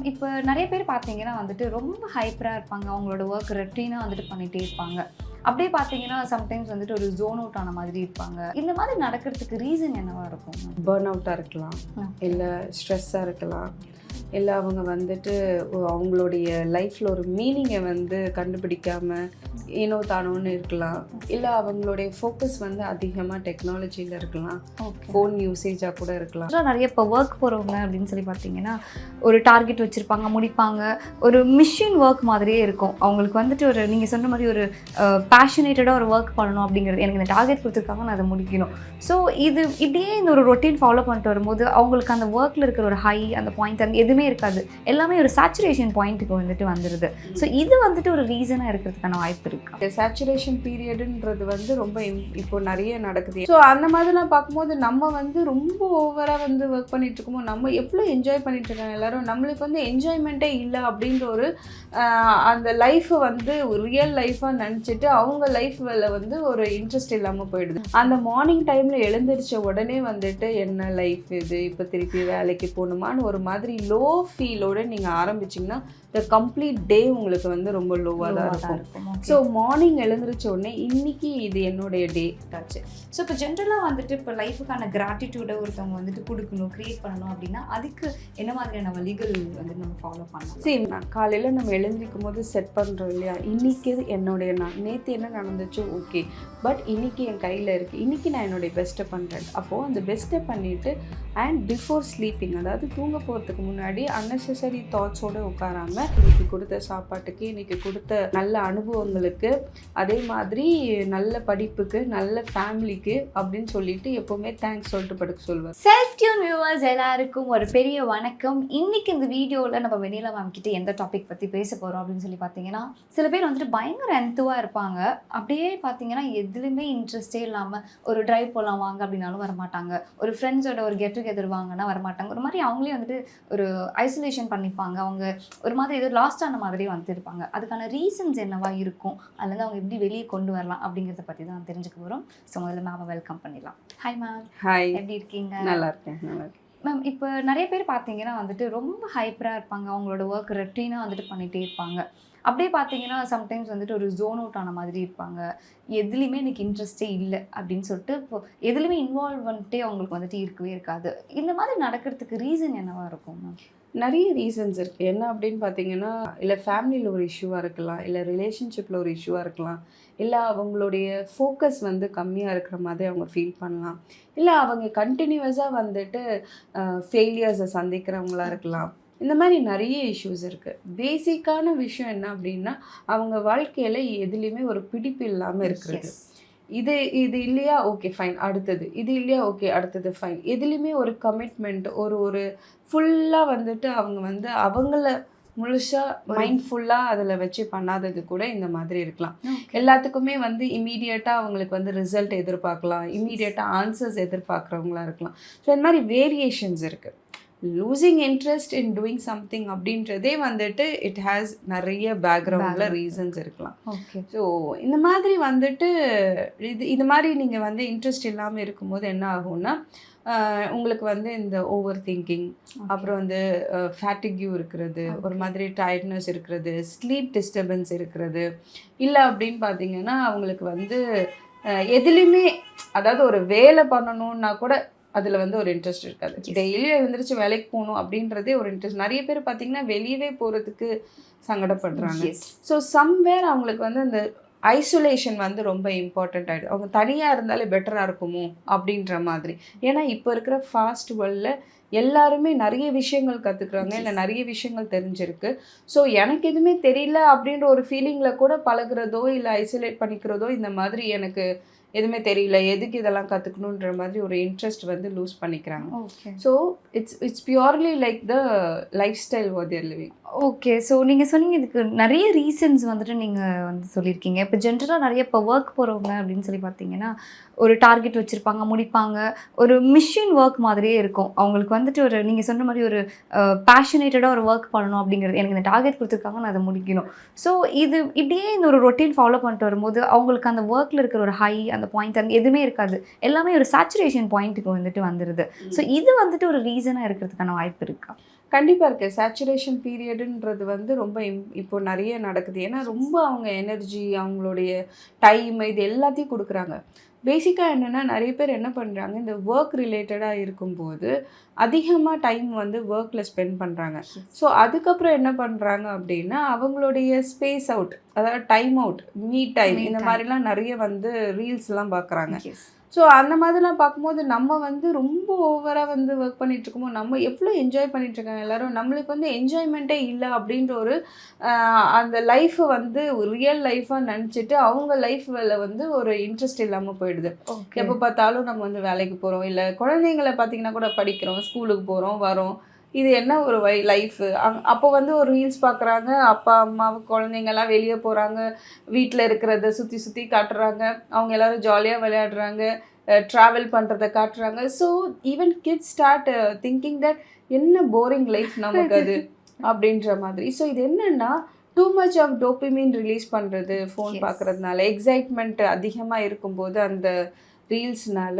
இப்போ நிறைய பேர் பார்த்தீங்கன்னா வந்துட்டு ரொம்ப ஹைப்பராக இருப்பாங்க. அவங்களோட ஒர்க் ரொட்டீனாக வந்துட்டு பண்ணிகிட்டே இருப்பாங்க. அப்படியே பார்த்தீங்கன்னா சம்டைம்ஸ் வந்துட்டு ஒரு ஜோன் அவுட் ஆன மாதிரி இருப்பாங்க. இந்த மாதிரி நடக்கிறதுக்கு ரீசன் என்னவா இருக்கும்? பர்ன் அவுட்டாக இருக்கலாம், இல்லை ஸ்ட்ரெஸ்ஸாக இருக்கலாம், இல்லை அவங்க வந்துட்டு அவங்களுடைய லைஃப்பில் ஒரு மீனிங்கை வந்து கண்டுபிடிக்காமல் ஏனோ தானோன்னு இருக்கலாம், இல்லை அவங்களுடைய ஃபோக்கஸ் வந்து அதிகமாக டெக்னாலஜியில் இருக்கலாம், ஃபோன் யூசேஜாக கூட இருக்கலாம். நிறைய இப்போ ஒர்க் போகிறவங்க அப்படின்னு சொல்லி பார்த்தீங்கன்னா ஒரு டார்கெட் வச்சுருப்பாங்க, முடிப்பாங்க. ஒரு மிஷின் ஒர்க் மாதிரியே இருக்கும். அவங்களுக்கு வந்துட்டு ஒரு நீங்கள் சொன்ன மாதிரி ஒரு பேஷனேட்டடாக ஒரு ஒர்க் பண்ணணும் அப்படிங்கிறது, எனக்கு இந்த டார்கெட் கொடுத்துருக்காங்க, நான் அதை முடிக்கணும். ஸோ இது இப்படியே இந்த ஒரு ரொட்டீன் ஃபாலோ பண்ணிட்டு வரும்போது அவங்களுக்கு அந்த ஒர்க்கில் இருக்கிற ஒரு ஹை, அந்த பாயிண்ட், அந்த எதுவுமே இருக்காது. எல்லாமே ஒரு சேச்சுரேஷன் பாயிண்ட்டுக்கு வந்துட்டு வந்துடுது. ஸோ இது வந்துட்டு ஒரு ரீசனாக இருக்கிறதுக்கான வாய்ப்பு இருக்கு. சேச்சுரேஷன் பீரியடுன்றது வந்து ரொம்ப இப்போ நிறைய நடக்குது. ஸோ அந்த மாதிரிலாம் பார்க்கும்போது நம்ம வந்து ரொம்ப ஓவராக வந்து ஒர்க் பண்ணிட்டு இருக்கோமோ, நம்ம எவ்வளோ என்ஜாய் பண்ணிட்டு இருக்காங்க எல்லாரும், நம்மளுக்கு வந்து என்ஜாய்மெண்ட்டே இல்லை அப்படின்ற ஒரு அந்த லைஃப்பை வந்து ஒரு ரியல் லைஃபாக நினச்சிட்டு அவங்க லைஃப்பில் வந்து ஒரு இன்ட்ரெஸ்ட் இல்லாமல் போயிடுது. அந்த மார்னிங் டைமில் எழுந்திரிச்ச உடனே வந்துட்டு என்ன லைஃப் இது, இப்போ திருப்பி வேலைக்கு போகணுமான்னு ஒரு மாதிரி லோ ஃபீலோடு நீங்கள் ஆரம்பிச்சிங்கன்னா த கம்ப்ளீட் டே உங்களுக்கு வந்து ரொம்ப லோவாக தான் இருக்கும். ஸோ மார்னிங் எழுந்திரிச்ச உடனே இன்னைக்கு இது என்னுடைய டே ஆச்சு. ஸோ இப்போ ஜென்ரலாக வந்துட்டு இப்போ லைஃபுக்கான கிராட்டிடியூடை ஒருத்தவங்க வந்துட்டு கொடுக்கணும், க்ரியேட் பண்ணணும் அப்படின்னா அதுக்கு என்ன மாதிரியான வழிகள் வந்து நம்ம ஃபாலோ பண்ணலாம்? சரி, நான் காலையில் நம்ம எழுந்திரிக்கும் போது செட் பண்ணுறோம் இல்லையா, இன்றைக்கி என்னுடைய நேற்று என்ன நடந்துச்சோ ஓகே, பட் இன்றைக்கி என் கையில் இருக்குது, இன்றைக்கி நான் என்னுடைய பெஸ்ட்டை பண்ணுறேன். அப்போது அந்த பெஸ்ட்டை பண்ணிவிட்டு அண்ட் பிஃபோர் ஸ்லீப்பிங், அதாவது தூங்க போகிறதுக்கு முன்னாடி அன்னெசரி தாட்ஸோடு உட்காராமல் இன்னைக்கு கொடுத்த சாப்பாட்டுக்கு, இன்னைக்கு கொடுத்த நல்ல அனுபவங்களுக்கு, அதே மாதிரி நல்ல படிப்புக்கு, நல்ல ஃபேமிலிக்கு அப்படின்னு சொல்லிட்டு எப்பவுமே தேங்க்ஸ் சொல்லிட்டு படுக்க சொல்லுவேன். செல்ஃப் டியூன் வியூவர்ஸ் எல்லாருக்கும் ஒரு பெரிய வணக்கம். இன்னைக்கு இந்த வீடியோவில் நம்ம வெண்ணிலா மேம் கிட்ட எந்த டாபிக் பற்றி பேச போகிறோம் அப்படின்னு சொல்லி பார்த்தீங்கன்னா, சில பேர் வந்துட்டு பயங்கர எந்துவாக இருப்பாங்க. அப்படியே பார்த்தீங்கன்னா எதுலையுமே இன்ட்ரெஸ்டே இல்லாமல் ஒரு ட்ரைவ் போகலாம் வாங்க அப்படின்னாலும் வரமாட்டாங்க. ஒரு ஃப்ரெண்ட்ஸோட ஒரு கெட் டுகெதர் வாங்கன்னா வரமாட்டாங்க. ஒரு மாதிரி அவங்களே வந்துட்டு ஒரு ஐசோலேஷன் பண்ணிப்பாங்க. அவங்க ஒரு மாதிரி ஏதோ லாஸ்ட் ஆன மாதிரியே வந்துட்டு இருப்பாங்க. அதுக்கான ரீசன்ஸ் என்னவா இருக்கும், அதுலேருந்து அவங்க எப்படி வெளியே கொண்டு வரலாம் அப்படிங்கிறத பற்றி தான் தெரிஞ்சுக்க போகிறோம். ஸோ முதல்ல மேம் வெல்கம் பண்ணிடலாம். Hi ma'am. ஹாய், எப்படி இருக்கீங்க? நல்லா இருக்கேன். நல்லா இருக்கேன் மேம். இப்போ நிறைய பேர் பார்த்தீங்கன்னா வந்துட்டு ரொம்ப ஹைப்பராக இருப்பாங்க. அவங்களோட ஒர்க் ரொட்டீனாக வந்துட்டு பண்ணிகிட்டே இருப்பாங்க. அப்படியே பார்த்தீங்கன்னா சம்டைம்ஸ் வந்துட்டு ஒரு ஜோன் அவுட் ஆன மாதிரி இருப்பாங்க. எதுலேயுமே எனக்கு இன்ட்ரெஸ்டே இல்லை அப்படின்னு சொல்லிட்டு இப்போ எதுலேயுமே இன்வால்வ்மெண்ட்டே அவங்களுக்கு வந்துட்டு இருக்கவே இருக்காது. இந்த மாதிரி நடக்கிறதுக்கு ரீசன் என்னவா இருக்கும் மேம்? நிறைய ரீசன்ஸ் இருக்குது. என்ன அப்படின்னு பார்த்தீங்கன்னா, இல்லை ஃபேமிலியில் ஒரு இஷ்யூவாக இருக்கலாம், இல்லை ரிலேஷன்ஷிப்பில் ஒரு இஷ்யூவாக இருக்கலாம், இல்லை அவங்களுடைய ஃபோக்கஸ் வந்து கம்மியாக இருக்கிற மாதிரி அவங்க ஃபீல் பண்ணலாம், இல்லை அவங்க கண்டினியூவஸாக வந்துட்டு ஃபெயிலியர்ஸை சந்திக்கிறவங்களா இருக்கலாம். இந்த மாதிரி நிறைய இஷ்யூஸ் இருக்குது. பேசிக்கான விஷயம் என்ன அப்படின்னா, அவங்க வாழ்க்கையில் எதுலேயுமே ஒரு பிடிப்பு இல்லாமல் இருக்கிறது. இது இல்லையா, ஓகே ஃபைன், அடுத்தது இது இல்லையா, ஓகே அடுத்தது ஃபைன். எதுலேயுமே ஒரு கமிட்மெண்ட், ஒரு ஃபுல்லாக வந்துட்டு அவங்க வந்து அவங்கள முழுசாக மைண்ட்ஃபுல்லாக அதில் வச்சு பண்ணாதது கூட இந்த மாதிரி இருக்கலாம். எல்லாத்துக்குமே வந்து இமீடியட்டாக அவங்களுக்கு வந்து ரிசல்ட் எதிர்பார்க்கலாம், இமீடியட்டாக ஆன்சர்ஸ் எதிர்பார்க்குறவங்களா இருக்கலாம். ஸோ இந்த மாதிரி வேரியேஷன்ஸ் இருக்குது. Losing interest in doing something அப்படின்றதே வந்துட்டு இட் ஹேஸ் நிறைய பேக்ரவுண்டில் ரீசன்ஸ் இருக்கலாம். ஸோ இந்த மாதிரி வந்துட்டு இது மாதிரி நீங்கள் வந்து இன்ட்ரெஸ்ட் இல்லாமல் இருக்கும்போது என்ன ஆகும்னா, உங்களுக்கு வந்து இந்த ஓவர் திங்கிங், அப்புறம் வந்து ஃபேட்டிக்யூ இருக்கிறது, ஒரு மாதிரி டயர்ட்னஸ் இருக்கிறது, ஸ்லீப் டிஸ்டர்பன்ஸ் இருக்கிறது, இல்லை அப்படின்னு பார்த்தீங்கன்னா அவங்களுக்கு வந்து எதுலேயுமே, அதாவது ஒரு வேலை பண்ணணுன்னா கூட அதில் வந்து ஒரு இன்ட்ரெஸ்ட் இருக்காது. டெய்லியும் எழுந்திரிச்சு வேலைக்கு போகணும் அப்படின்றதே ஒரு இன்ட்ரெஸ்ட். நிறைய பேர் பார்த்தீங்கன்னா வெளியவே போகிறதுக்கு சங்கடப்படுறாங்க. ஸோ சம்வேர் அவங்களுக்கு வந்து அந்த ஐசோலேஷன் வந்து ரொம்ப இம்பார்ட்டண்ட் ஆகிடுது. அவங்க தனியாக இருந்தாலே பெட்டராக இருக்குமோ அப்படின்ற மாதிரி. ஏன்னா இப்போ இருக்கிற ஃபாஸ்ட் வேர்ல்டில் எல்லாருமே நிறைய விஷயங்கள் கற்றுக்குறாங்க, இல்லை நிறைய விஷயங்கள் தெரிஞ்சிருக்கு. ஸோ எனக்கு எதுவுமே தெரியல அப்படின்ற ஒரு ஃபீலிங்கில் கூட பழகுறதோ இல்லை ஐசோலேட் பண்ணிக்கிறதோ, இந்த மாதிரி எனக்கு எதுவுமே தெரியல, எதுக்கு இதெல்லாம் கற்றுக்கணுன்ற மாதிரி ஒரு இன்ட்ரெஸ்ட் வந்து லூஸ் பண்ணிக்கிறாங்க. So it's purely like the life style what they're living. Okay. ஸோ நீங்கள் சொன்னீங்க இதுக்கு நிறைய ரீசன்ஸ் வந்துட்டு நீங்கள் வந்து சொல்லியிருக்கீங்க. இப்போ ஜென்ரலாக நிறைய இப்போ ஒர்க் போகிறவங்க அப்படின்னு சொல்லி பார்த்தீங்கன்னா ஒரு டார்கெட் வச்சுருப்பாங்க, முடிப்பாங்க. ஒரு மிஷின் ஒர்க் மாதிரியே இருக்கும். அவங்களுக்கு வந்துட்டு ஒரு நீங்கள் சொன்ன மாதிரி ஒரு பேஷனேட்டடாக ஒரு ஒர்க் பண்ணணும் அப்படிங்கிறது, எனக்கு இந்த டார்கெட் கொடுத்துருக்காங்க, நான் அதை முடிக்கணும். ஸோ இது இப்படியே இந்த ஒரு ரொட்டீன் ஃபாலோ பண்ணிட்டு வரும்போது அவங்களுக்கு அந்த ஒர்க்கில் இருக்கிற ஒரு ஹை, அந்த பாயிண்ட், அந்த எதுவுமே இருக்காது. எல்லாமே ஒரு சேச்சுரேஷன் பாயிண்ட்டுக்கு வந்துட்டு வந்துடுது. ஸோ இது வந்துட்டு ஒரு ரீசனாக இருக்கிறதுக்கான வாய்ப்பு இருக்கா? கண்டிப்பாக இருக்குது. சேச்சுரேஷன் பீரியடுன்றது வந்து ரொம்ப இப்போ நிறைய நடக்குது. ஏன்னா ரொம்ப அவங்க எனர்ஜி, அவங்களுடைய டைம் இது எல்லாத்தையும் கொடுக்குறாங்க. பேசிக்காக என்னென்னா நிறைய பேர் என்ன பண்ணுறாங்க, இந்த ஒர்க் ரிலேட்டடாக இருக்கும்போது அதிகமாக டைம் வந்து ஒர்க்கில் ஸ்பெண்ட் பண்ணுறாங்க. ஸோ அதுக்கப்புறம் என்ன பண்ணுறாங்க அப்படின்னா, அவங்களுடைய ஸ்பேஸ் அவுட், அதாவது டைம் அவுட், மீ டைம், இந்த மாதிரிலாம் நிறைய வந்து ரீல்ஸ்லாம் பார்க்குறாங்க. ஸோ அந்த மாதிரிலாம் பார்க்கும்போது நம்ம வந்து ரொம்ப ஓவராக வந்து ஒர்க் பண்ணிகிட்ருக்கும்போது நம்ம எவ்வளோ என்ஜாய் பண்ணிகிட்ருக்காங்க எல்லோரும். நம்மளுக்கு வந்து என்ஜாய்மெண்ட்டே இல்லை அப்படின்ற ஒரு அந்த லைஃப்பை வந்து ரியல் லைஃப்பாக நினச்சிட்டு அவங்க லைஃப்பில் வந்து ஒரு இன்ட்ரெஸ்ட் இல்லாமல் போயிடுது. எப்போ பார்த்தாலும் நம்ம வந்து வேலைக்கு போகிறோம், இல்லை குழந்தைங்களை பார்த்திங்கன்னா கூட படிக்கிறோம், ஸ்கூலுக்கு போகிறோம், வரோம். இது என்ன ஒரு லைஃபு. அப்போ வந்து ஒரு ரீல்ஸ் பார்க்குறாங்க, அப்பா அம்மா குழந்தைங்கள்லாம் வெளியே போகிறாங்க, வீட்டில் இருக்கிறத சுற்றி சுற்றி காட்டுறாங்க, அவங்க எல்லோரும் ஜாலியாக விளையாடுறாங்க, ட்ராவல் பண்ணுறத காட்டுறாங்க. So even kids start thinking that என்ன போரிங் லைஃப் நமக்கு அது அப்படின்ற மாதிரி. ஸோ இது என்னென்னா too much of dopamine release பண்ணுறது ஃபோன் பார்க்குறதுனால, எக்ஸைட்மெண்ட் அதிகமாக இருக்கும்போது அந்த ரீல்ஸ்னால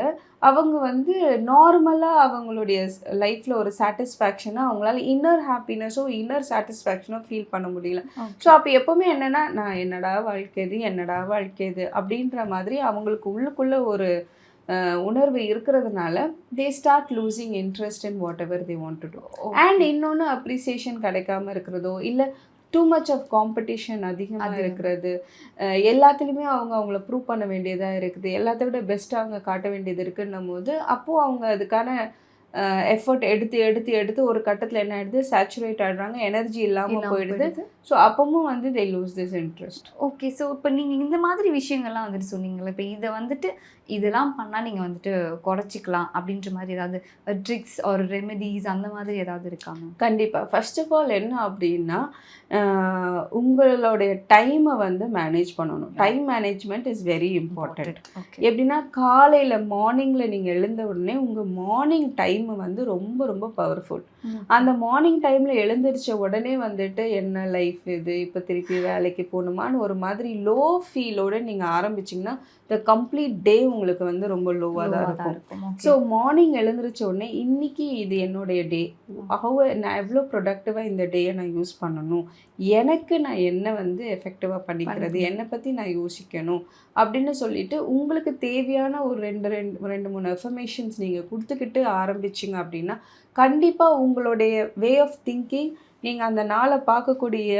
அவங்க வந்து நார்மலாக அவங்களுடைய லைஃப்பில் ஒரு சாட்டிஸ்ஃபேக்ஷனாக அவங்களால இன்னர் ஹாப்பினஸோ இன்னர் சாட்டிஸ்ஃபேக்ஷனோ ஃபீல் பண்ண முடியல. ஸோ அப்போ எப்போவுமே என்னென்னா நான் என்னடா வாழ்க்கைது அப்படின்ற மாதிரி அவங்களுக்கு உள்ளுக்குள்ளே ஒரு உணர்வு இருக்கிறதுனால they start losing interest in whatever they want to do. And இன்னொன்று அப்ரிசியேஷன் கிடைக்காம இருக்கிறதோ, இல்லை டூ மச் ஆஃப் காம்படிஷன் அதிகமாக இருக்கிறது, எல்லாத்துலேயுமே அவங்கள ப்ரூவ் பண்ண வேண்டியதாக இருக்குது, எல்லாத்த விட பெஸ்ட்டாக அவங்க காட்ட வேண்டியது இருக்குன்னும் போது அப்போது அவங்க அதுக்கான எஃபர்ட் எடுத்து ஒரு கட்டத்தில் என்ன ஆகிடுது, சேச்சுரேட் ஆகிடுறாங்க, எனர்ஜி இல்லாமல் போயிடுது. ஸோ அப்பவும் வந்து தே loose this interest. Okay. So இப்போ நீங்கள் இந்த மாதிரி விஷயங்கள்லாம் வந்துட்டு சொன்னீங்களே, இப்போ இதை வந்துட்டு இதெல்லாம் பண்ணால் நீங்கள் வந்துட்டு குறைச்சிக்கலாம் அப்படின்ற மாதிரி ஏதாவது ட்ரிக்ஸ் ஒரு ரெமெடிஸ் அந்த மாதிரி ஏதாவது இருக்காங்க? கண்டிப்பாக. ஃபர்ஸ்ட் ஆஃப் ஆல் என்ன அப்படின்னா, உங்களுடைய டைமை வந்து மேனேஜ் பண்ணணும். Time management is very important. எப்படின்னா காலையில் மார்னிங்கில் நீங்கள் எழுந்த உடனே உங்கள் மார்னிங் டைமை வந்து ரொம்ப ரொம்ப பவர்ஃபுல். அந்த மார்னிங் டைமில் எழுந்திரிச்ச உடனே வந்துட்டு என்ன லைஃப் இது, இப்போ திருப்பி வேலைக்கு போகணுமான்னு ஒரு மாதிரி லோ ஃபீலோடு நீங்கள் ஆரம்பிச்சிங்கன்னா த கம்ப்ளீட் டே உங்களுக்கு வந்து ரொம்ப லோவாக தான் இருக்கும். ஸோ மார்னிங் எழுந்திரிச்ச உடனே இன்றைக்கி இது என்னுடைய டே, நான் எவ்வளோ ப்ரொடக்டிவாக இந்த டேயை நான் யூஸ் பண்ணணும், எனக்கு நான் என்ன வந்து எஃபெக்டிவாக பண்ணிக்கிறது, என்னை பற்றி நான் யோசிக்கணும் அப்படின்னு சொல்லிட்டு உங்களுக்கு தேவையான ஒரு ரெண்டு மூணு எஃபர்மேஷன்ஸ் நீங்கள் கொடுத்துக்கிட்டு ஆரம்பிச்சிங்க அப்படின்னா கண்டிப்பாக உங்களுடைய வே ஆஃப் திங்கிங், நீங்கள் அந்த நாளை பார்க்கக்கூடிய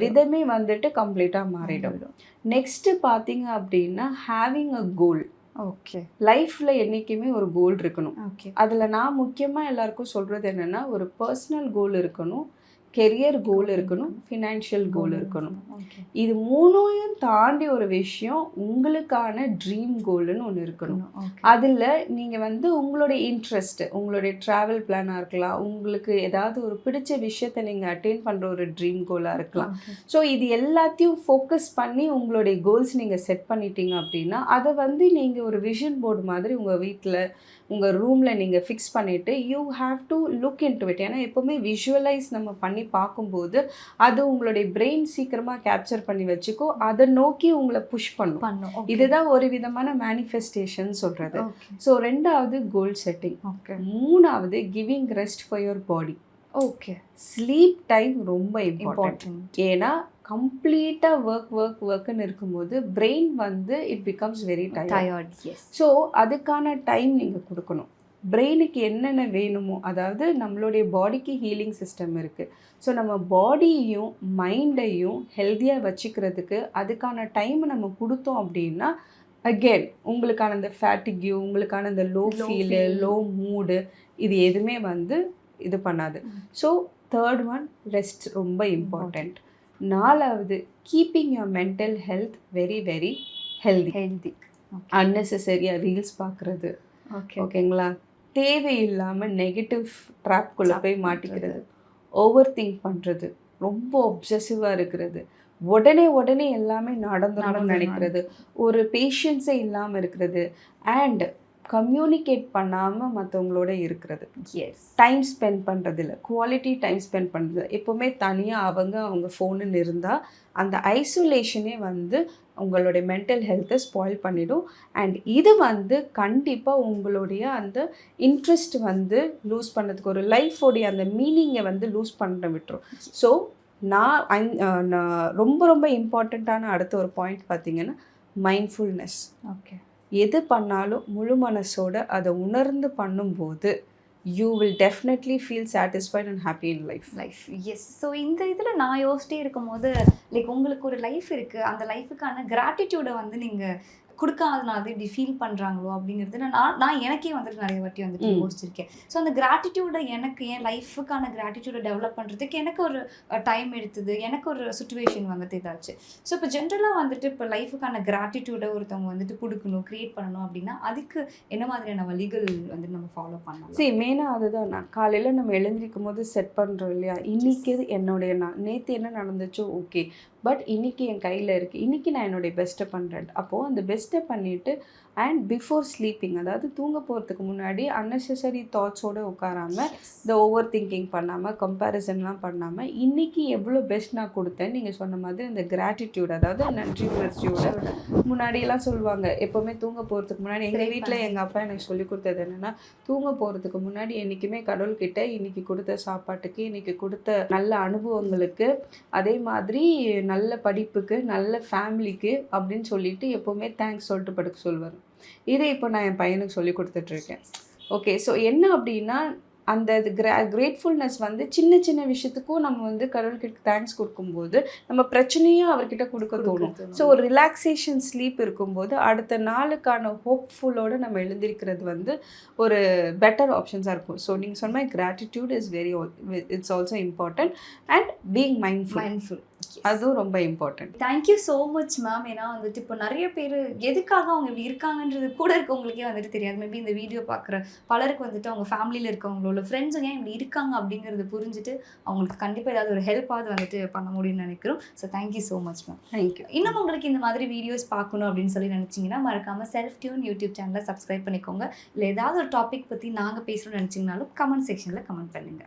விதமே வந்துட்டு கம்ப்ளீட்டாக மாறிடும். நெக்ஸ்ட்டு பார்த்தீங்க அப்படின்னா ஹேவிங் அ கோல். ஓகே. லைஃப்பில் என்றைக்குமே ஒரு கோல் இருக்கணும். ஓகே. அதில் நான் முக்கியமாக எல்லாருக்கும் சொல்கிறது என்னென்னா, ஒரு பர்சனல் கோல் இருக்கணும், கெரியர் கோல் இருக்கணும், ஃபினான்ஷியல் கோல் இருக்கணும். இது மூணையும் தாண்டி ஒரு விஷயம் உங்களுக்கான ட்ரீம் கோல்னு ஒன்று இருக்கணும். அதில் நீங்கள் வந்து உங்களுடைய இன்ட்ரெஸ்ட், உங்களுடைய ட்ராவல் பிளானாக இருக்கலாம், உங்களுக்கு ஏதாவது ஒரு பிடிச்ச விஷயத்தை நீங்கள் அட்டெயின் பண்ணுற ஒரு ட்ரீம் கோலாக இருக்கலாம். ஸோ இது எல்லாத்தையும் ஃபோக்கஸ் பண்ணி உங்களுடைய கோல்ஸ் நீங்கள் செட் பண்ணிட்டீங்க அப்படின்னா அதை வந்து நீங்கள் ஒரு விஷன் போர்டு மாதிரி உங்கள் வீட்டில் உங்கள் ரூமில் நீங்கள் ஃபிக்ஸ் பண்ணிவிட்டு you have to look into it. ஏன்னா எப்போவுமே விஷுவலைஸ் நம்ம பண்ணி பார்க்கும்போது அது உங்களுடைய பிரெயின் சீக்கிரமாக கேப்சர் பண்ணி வச்சுக்கோ, அதை நோக்கி உங்களை புஷ் பண்ணும். இதுதான் ஒரு விதமான மேனிஃபெஸ்டேஷன் சொல்கிறது. ஸோ ரெண்டாவது கோல் செட்டிங், மூணாவது giving rest for your body. Okay. Sleep time ரொம்ப இம்பார்ட்டன்ட். ஏன்னா கம்ப்ளீட்டாக ஒர்க்குன்னு இருக்கும்போது பிரெயின் வந்து it becomes very tired. So அதுக்கான டைம் நீங்கள் கொடுக்கணும். பிரெயினுக்கு என்னென்ன வேணுமோ, அதாவது நம்மளுடைய பாடிக்கு ஹீலிங் சிஸ்டம் இருக்குது. ஸோ நம்ம பாடியையும் மைண்டையும் ஹெல்த்தியாக வச்சுக்கிறதுக்கு அதுக்கான டைமை நம்ம கொடுத்தோம் அப்படின்னா அகெயின் உங்களுக்கான அந்த ஃபேட்டிக்யூ, உங்களுக்கான அந்த லோ ஃபீலு, லோ மூடு, இது எதுவுமே வந்து இது பண்ணாது. ஸோ தேர்ட் ஒன் ரெஸ்ட் ரொம்ப இம்பார்ட்டண்ட். நாலாவது keeping your mental health very very healthy. அன்னெசரியாக ரீல்ஸ் பார்க்குறது, ஓகேங்களா, தேவையில்லாமல் நெகட்டிவ் ட்ராப்குள்ளே போய் மாட்டிக்கிறது, ஓவர் திங்க் பண்ணுறது, ரொம்ப ஒப்சசிவாக இருக்கிறது, உடனே எல்லாமே நடந்துடணும்னு நினைக்கிறது, ஒரு பேஷன்ஸே இல்லாமல் இருக்கிறது, அண்ட் கம்யூனிகேட் பண்ணாமல் மற்றவங்களோட இருக்கிறது, எஸ் டைம் ஸ்பெண்ட் பண்ணுறதில்ல, குவாலிட்டி டைம் ஸ்பெண்ட் பண்ணுறது. எப்போவுமே தனியாக அவங்க ஃபோனுன்னு இருந்தால் அந்த ஐசோலேஷனே வந்து உங்களுடைய மென்டல் ஹெல்த்தை ஸ்பாயில் பண்ணிடும். அண்ட் இது வந்து கண்டிப்பாக உங்களுடைய அந்த இன்ட்ரெஸ்ட் வந்து லூஸ் பண்ணதுக்கு, ஒரு லைஃபோடைய அந்த மீனிங்கை வந்து லூஸ் பண்ண விட்டுரும். ஸோ நான் ரொம்ப ரொம்ப இம்பார்ட்டண்ட்டான அடுத்த ஒரு பாயிண்ட் பார்த்தீங்கன்னா மைண்ட்ஃபுல்னஸ். ஓகே. எது பண்ணாலும் முழு மனசோட அதை உணர்ந்து பண்ணும்போது you will definitely feel satisfied and happy in life. Yes. So இந்த இதில் நான் யோசிச்சிட்டே இருக்கும்போது லைக் உங்களுக்கு ஒரு லைஃப் இருக்குது, அந்த லைஃபுக்கான கிராட்டிடியூடை வந்து நீங்கள் கொடுக்காதனால இப்படி ஃபீல் பண்ணுறாங்களோ அப்படிங்கிறது நான் எனக்கே வந்துட்டு நிறைய வாட்டி வந்துட்டு யோசிச்சிருக்கேன். ஸோ அந்த கிராட்டிடியூடை எனக்கு என் லைஃபுக்கான கிராட்டிடியூடை டெவலப் பண்ணுறதுக்கு எனக்கு ஒரு டைம் எடுத்தது, எனக்கு ஒரு சுச்சுவேஷன் வந்துட்டு இதாச்சு. ஸோ இப்போ ஜென்ரலாக வந்துட்டு இப்போ லைஃபுக்கான கிராட்டிடியூடை ஒருத்தவங்க வந்துட்டு கொடுக்கணும், க்ரியேட் பண்ணணும் அப்படின்னா அதுக்கு என்ன மாதிரியான வழிகள் வந்துட்டு நம்ம ஃபாலோ பண்ணலாம்? சரி, மெயினாக அதுதான். நான் காலையில் நம்ம எழுந்திரிக்கும் போது செட் பண்ணுறோம் இல்லையா, இன்றைக்கி என்னுடைய நேற்று என்ன நடந்துச்சோ ஓகே, பட் இன்றைக்கி என் கையில் இருக்குது, இன்றைக்கி நான் என்னுடைய பெஸ்ட்டை பண்ணுறேன். அப்போது அந்த பெஸ்ட்டை பண்ணிவிட்டு அண்ட் பிஃபோர் ஸ்லீப்பிங், அதாவது தூங்க போகிறதுக்கு முன்னாடி அன்னெசரி தாட்ஸோடு உட்காராமல், இந்த ஓவர் திங்கிங் பண்ணாமல், கம்பேரிசன்லாம் பண்ணாமல், இன்றைக்கி எவ்வளோ பெஸ்ட் நான் கொடுத்தேன், நீங்கள் சொன்ன மாதிரி இந்த கிராட்டிடியூட், அதாவது நன்றி உணர்ச்சியோட. முன்னாடியெல்லாம் சொல்லுவாங்க எப்போவுமே தூங்க போகிறதுக்கு முன்னாடி, எங்கள் வீட்டில் எங்கள் அப்பா எனக்கு சொல்லி கொடுத்தது என்னென்னா, தூங்க போகிறதுக்கு முன்னாடி என்றைக்குமே கடவுள்கிட்ட இன்றைக்கி கொடுத்த சாப்பாட்டுக்கு, இன்றைக்கி கொடுத்த நல்ல அனுபவங்களுக்கு, அதே மாதிரி நல்ல படிப்புக்கு, நல்ல ஃபேமிலிக்கு அப்படின்னு சொல்லிட்டு எப்போவுமே தேங்க்ஸ் சொல்லிட்டு படுக்க சொல்லுவார். இதை இப்போ நான் என் பையனுக்கு சொல்லி கொடுத்துட்ருக்கேன். ஓகே, ஸோ என்ன அப்படின்னா அந்த கிரேட்ஃபுல்னஸ் வந்து சின்ன சின்ன விஷயத்துக்கும் நம்ம வந்து கடவுள்கிட்ட தேங்க்ஸ் கொடுக்கும்போது நம்ம பிரச்சனையும் அவர்கிட்ட கொடுக்க தோணும். ஸோ ஒரு ரிலாக்ஸேஷன் ஸ்லீப் இருக்கும்போது அடுத்த நாளுக்கான ஹோப்ஃபுல்லோடு நம்ம எழுந்திருக்கிறது வந்து ஒரு பெட்டர் ஆப்ஷன்ஸாக இருக்கும். ஸோ நீங்கள் சொன்ன மாதிரி gratitude is it's also important and being mindful அதுவும் ரொம்ப important. Thank you so much ma'am. ஏன்னா வந்துட்டு இப்போ நிறைய பேர் எதுக்காக அவங்க இப்படி இருக்காங்கன்றது கூட இருக்கவங்களுக்கே வந்துட்டு தெரியாது. மேபி இந்த வீடியோ பார்க்குற பலருக்கு வந்துட்டு அவங்க ஃபேமிலியில் இருக்கவங்களோட ஃப்ரெண்ட்ஸுங்க ஏன் இப்படி இருக்காங்க அப்படிங்கிறது புரிஞ்சுட்டு அவங்களுக்கு கண்டிப்பாக ஏதாவது ஒரு ஹெல்ப்பாவது வந்துட்டு பண்ண முடியும்னு நினைக்கிறோம். So thank you so much ma'am. Thank you. இன்னும் உங்களுக்கு இந்த மாதிரி வீடியோஸ் பார்க்கணும் அப்படின்னு சொல்லி நினச்சிங்கன்னா மறக்காமல் செல்ஃப் டியூன் யூடியூப் சேனலை சப்ஸ்கிரைப் பண்ணிக்கோங்க. இல்லை ஏதாவது ஒரு டாபிக் பற்றி நாங்கள் பேசணும்னு நினச்சிங்கனாலும் கமெண்ட் செக்ஷனில் கமெண்ட் பண்ணுங்கள்.